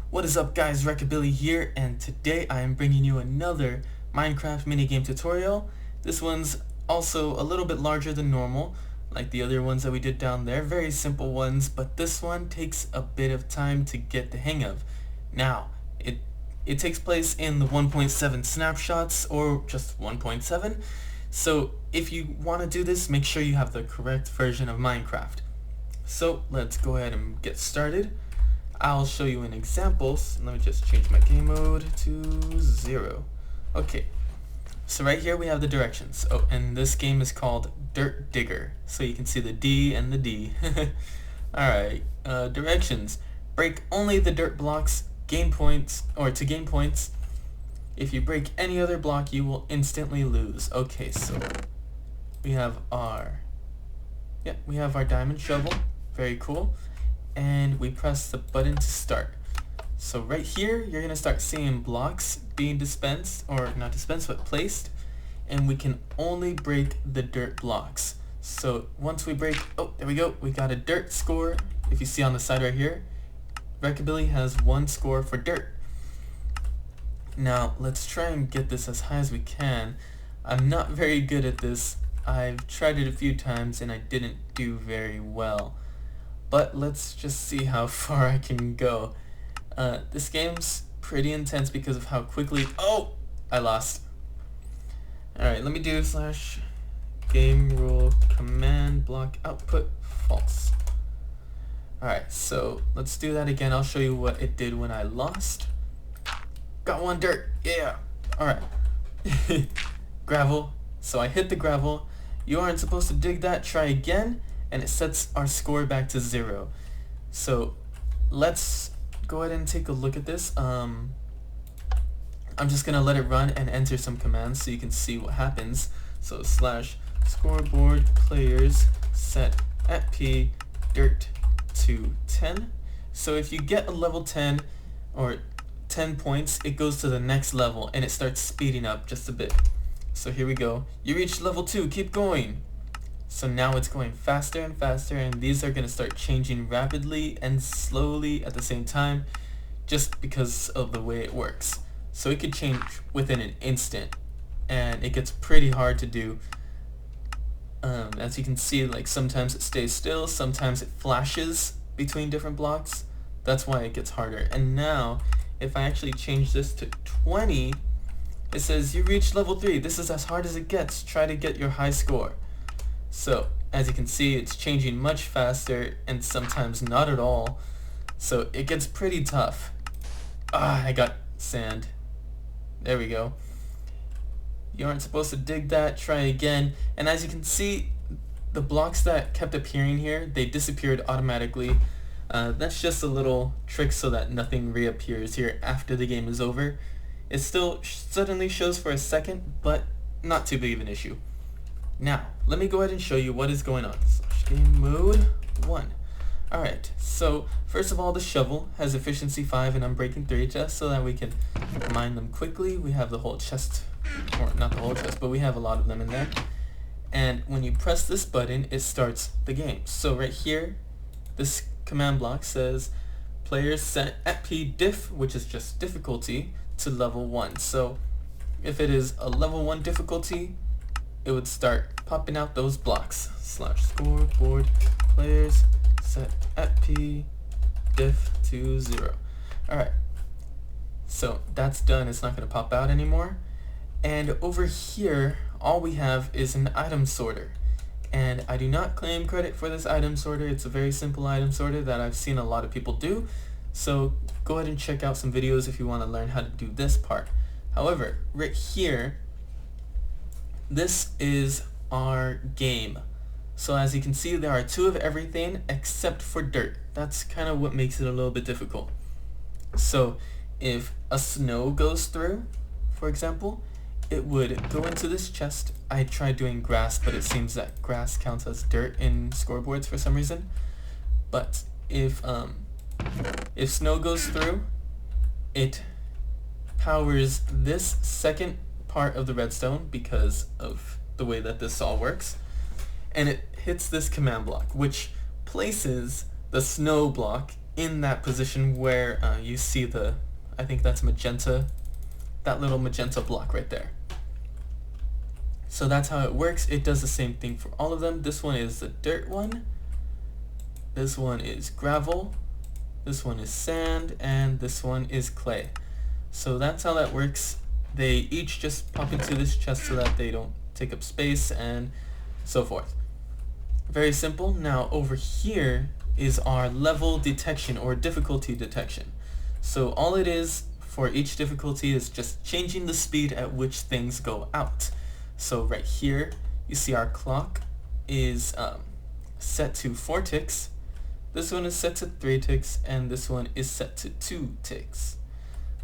What is up guys, Recabilly here, and today I am bringing you another Minecraft minigame tutorial. This one's also a little bit larger than normal, like the other ones that we did down there. Very simple ones, but this one takes a bit of time to get the hang of. Now, it takes place in the 1.7 snapshots, or just 1.7, so if you want to do this, make sure you have the correct version of Minecraft. So let's go ahead and get started. I'll show you an example. So let me just change my game mode to 0. Okay, so right here we have the directions. Oh, and this game is called Dirt Digger, so you can see the D and the D. Alright, directions. Break only the dirt blocks, gain points, or to gain points. If you break any other block, you will instantly lose. Okay, so we have our diamond shovel. Very cool. And we press the button to start. So right here, you're going to start seeing blocks being dispensed, or not dispensed, but placed. And we can only break the dirt blocks. So once we break, oh, there we go. We got a dirt score. If you see on the side right here, Recabilly has 1 score for dirt. Now, let's try and get this as high as we can. I'm not very good at this. I've tried it a few times and I didn't do very well. But let's just see how far I can go. This game's pretty intense because of how quickly... Oh! I lost. Alright, let me do / game rule command block output false. Alright, so let's do that again. I'll show you what it did when I lost. Got 1 dirt. Yeah! Alright. Gravel. So I hit the gravel. You aren't supposed to dig that. Try again. And it sets our score back to 0. So let's go ahead and take a look at this. I'm just gonna let it run and enter some commands so you can see what happens. So / scoreboard players set at P dirt to 10. So if you get a level 10 or 10 points, it goes to the next level and it starts speeding up just a bit. So here we go. You reached level 2, keep going. So now it's going faster and faster, and these are going to start changing rapidly and slowly at the same time, just because of the way it works. So it could change within an instant, and it gets pretty hard to do. As you can see, like sometimes it stays still, sometimes it flashes between different blocks. That's why it gets harder. And now, if I actually change this to 20, it says you reached level 3. This is as hard as it gets. Try to get your high score. So, as you can see, it's changing much faster and sometimes not at all. So, it gets pretty tough. I got sand. There we go. You aren't supposed to dig that. Try again. And as you can see, the blocks that kept appearing here, they disappeared automatically. That's just a little trick so that nothing reappears here after the game is over. It still suddenly shows for a second, but not too big of an issue. Now, let me go ahead and show you what is going on. / game mode 1. Alright, so first of all, the shovel has efficiency 5 and unbreaking 3 just so that we can mine them quickly. We have the whole chest, or not the whole chest, but we have a lot of them in there. And when you press this button, it starts the game. So right here, this command block says players set at P diff, which is just difficulty, to level 1. So if it is a level 1 difficulty, it would start popping out those blocks. / scoreboard players set at P diff to 0. Alright, so that's done. It's not going to pop out anymore. And over here, all we have is an item sorter. And I do not claim credit for this item sorter. It's a very simple item sorter that I've seen a lot of people do. So go ahead and check out some videos if you want to learn how to do this part. However, right here, this is our game. So as you can see, there are 2 of everything except for dirt. That's kind of what makes it a little bit difficult. So if a snow goes through, for example, it would go into this chest. I tried doing grass, but it seems that grass counts as dirt in scoreboards for some reason. But if snow goes through, it powers this second part of the redstone because of the way that this all works, and it hits this command block, which places the snow block in that position where you see the, I think that's magenta, that little magenta block right there. So that's how it works. It does the same thing for all of them. This one is the dirt one, this one is gravel, this one is sand, and this one is clay. So that's how that works. They each just pop into this chest so that they don't take up space and so forth. Very simple. Now over here is our level detection or difficulty detection. So all it is for each difficulty is just changing the speed at which things go out. So right here you see our clock is set to 4 ticks, this one is set to 3 ticks, and this one is set to 2 ticks.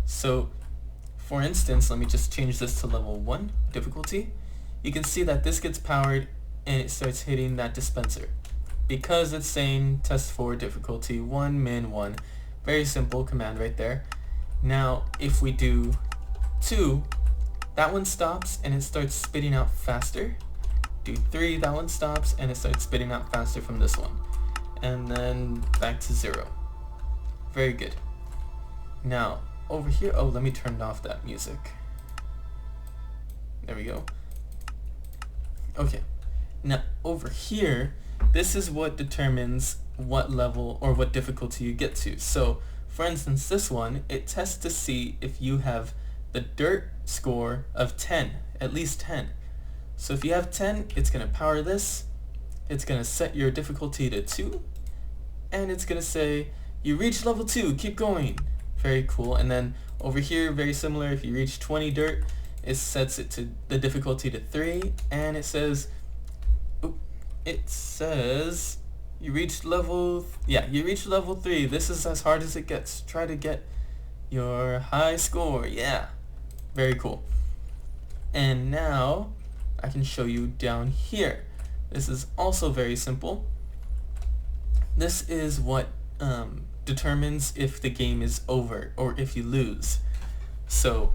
So for instance, let me just change this to level 1 difficulty. You can see that this gets powered and it starts hitting that dispenser because it's saying test 4 difficulty 1 min 1. Very simple command right there. Now if we do 2, that one stops and it starts spitting out faster. Do 3, that one stops and it starts spitting out faster from this one. And then back to 0. Very good. Now over here, oh, let me turn off that music. There we go. Okay. Now over here, this is what determines what level or what difficulty you get to. So for instance, this one, it tests to see if you have the dirt score of 10, at least 10. So if you have 10, it's going to power this, it's going to set your difficulty to 2, and it's going to say, you reached level 2, keep going. Very cool. And then over here, very similar, if you reach 20 dirt, it sets it to the difficulty to 3, and it says, you reached level 3. This is as hard as it gets. Try to get your high score. Yeah. Very cool. And now I can show you down here. This is also very simple. This is what determines if the game is over or if you lose. So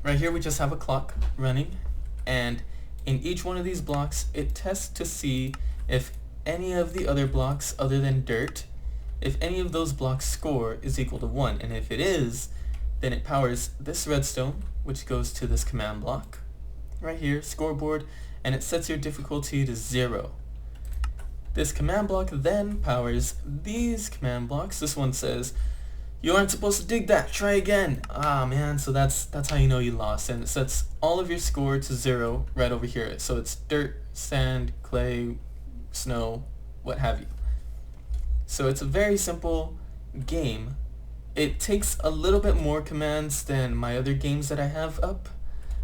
right here we just have a clock running, and in each one of these blocks it tests to see if any of the other blocks other than dirt, if any of those blocks score is equal to 1, and if it is, then it powers this redstone, which goes to this command block right here, scoreboard, and it sets your difficulty to 0. This command block then powers these command blocks. This one says, you aren't supposed to dig that, try again. Ah man, so that's how you know you lost, and it sets all of your score to 0 right over here. So it's dirt, sand, clay, snow, what have you. So it's a very simple game. It takes a little bit more commands than my other games that I have up,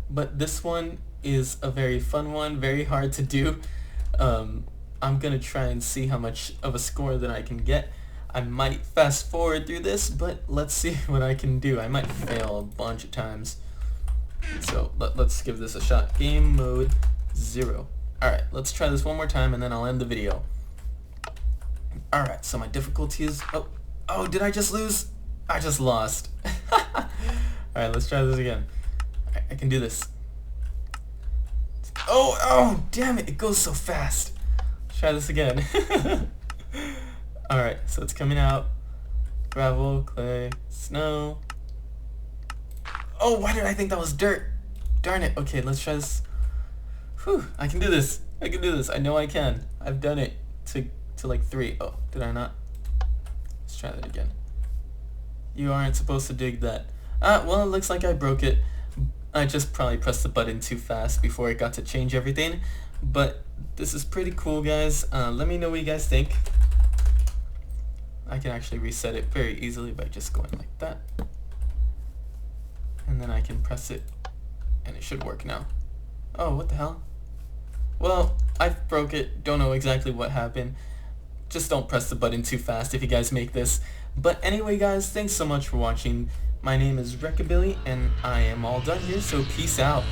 but this one is a very fun one, very hard to do. I'm gonna try and see how much of a score that I can get. I might fast forward through this, but let's see what I can do. I might fail a bunch of times. So let's give this a shot. Game mode 0. Alright, let's try this one more time and then I'll end the video. Alright, so my difficulty is... Oh, did I just lose? I just lost. Alright, let's try this again. I can do this. Oh, damn it, it goes so fast. Let's try this again. Alright, so it's coming out. Gravel, clay, snow. Oh, why did I think that was dirt? Darn it. Okay, let's try this. Whew, I can do this. I can do this. I know I can. I've done it to like 3. Oh, did I not? Let's try that again. You aren't supposed to dig that. Well, it looks like I broke it. I just probably pressed the button too fast before it got to change everything. But this is pretty cool, guys. Let me know what you guys think. I can actually reset it very easily by just going like that. And then I can press it, and it should work now. Oh, what the hell? Well, I broke it. Don't know exactly what happened. Just don't press the button too fast if you guys make this. But anyway, guys, thanks so much for watching. My name is Recabilly, and I am all done here, so peace out.